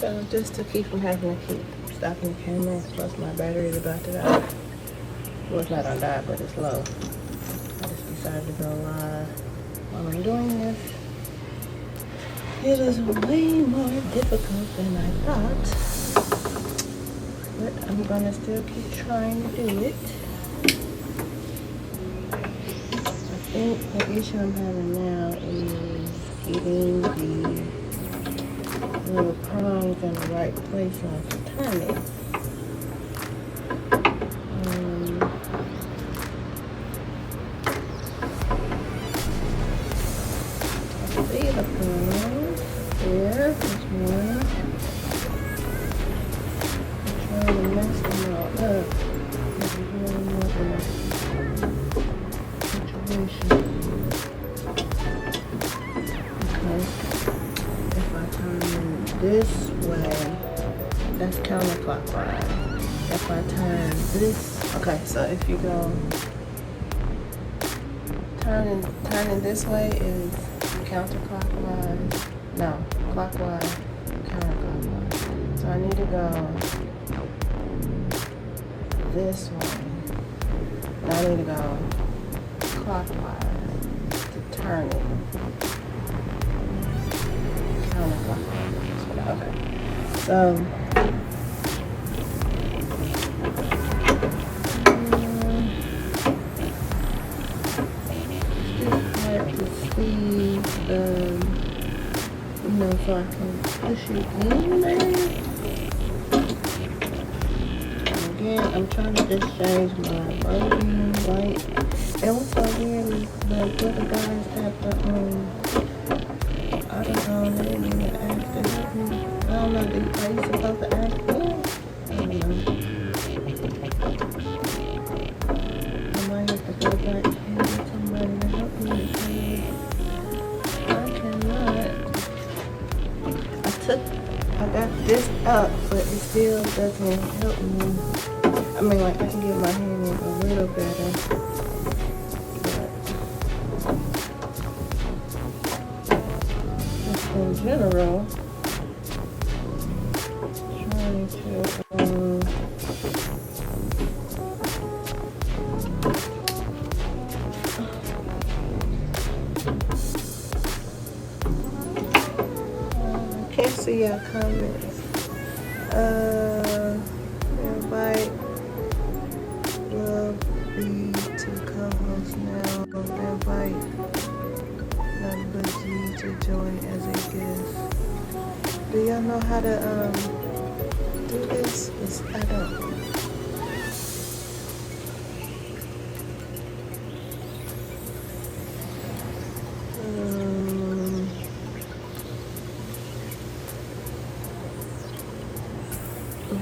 So just to keep from having to keep stopping the camera, plus my battery is about to die. Well, it's not gonna die, but it's low. I just decided to go live while I'm doing this. It is way more difficult than I thought, but I'm gonna still keep trying to do it. I think the issue I'm having now is getting the little prongs in the right place so I can turn it. I see the prongs. There, there's one. I'm trying to mess them all up. This is really not a situation. Okay. If I turn them this way, that's counterclockwise. If I turn this, okay, so if you go turning this way is counterclockwise. No, clockwise, counterclockwise. So I need to go this way. And I need to go clockwise to turn it. Counterclockwise. Okay. So so I can push it in there. And again, I'm trying to just change my button light. And what's so weird is the other guys have the AutoZone. They didn't even ask to help me. I don't know, are you supposed to ask them? I don't know. I might have to go back and get somebody to help me because I cannot. I got this up, but it still doesn't help me. I mean, like, I can get my hand in a little better. But just in general, trying to, I can't see your comments. Invite Love B to co-host now. Invite Number G to join as a guest. Do y'all know how to do this? I don't.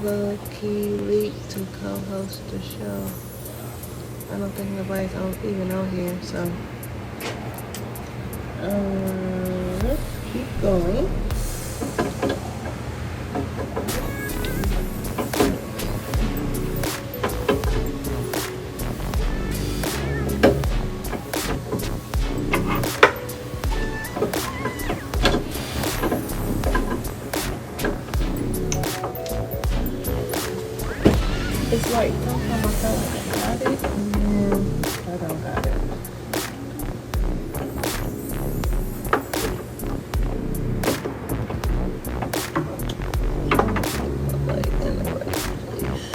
Low-key leak to co-host the show. I don't think nobody's even on here, so let's keep going. It's like sometimes I feel like I got it, and then I don't got it. Like in the right place.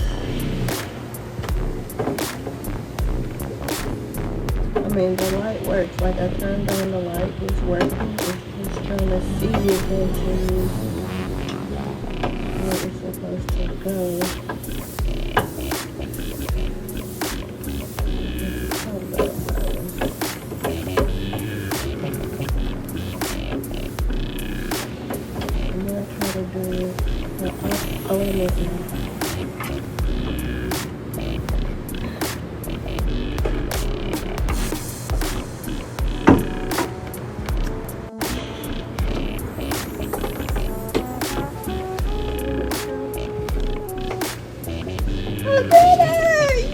I mean, the light works. Like I turned on the light, it's working. It's just trying to see it into where it's supposed to go. Oh, wait a minute.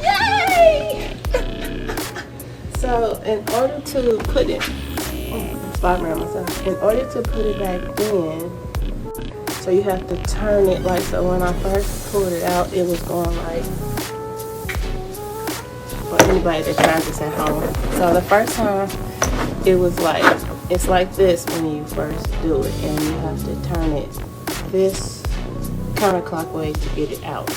Yay! So, in order to put it, in order to put it back in, so you have to turn it like, so when I first pulled it out, it was going like, for anybody that tries this at home. So the first time, it was like, it's like this when you first do it, and you have to turn it this counterclockwise to get it out.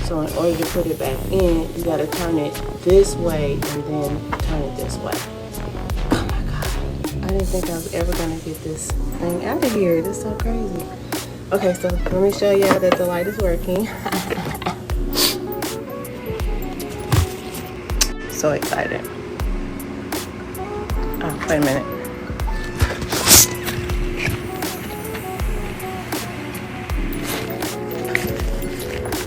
So in order to put it back in, you gotta turn it this way and then turn it this way. Oh my God, I didn't think I was ever gonna get this thing out of here. This is so crazy. Okay, so let me show y'all that the light is working. So excited. Oh, wait a minute.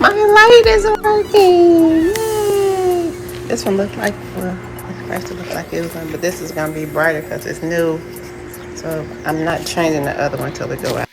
My light is working! Yay! This one looked like, well, at first it looked like it was on, but this is gonna be brighter because it's new. So I'm not changing the other one till it go out.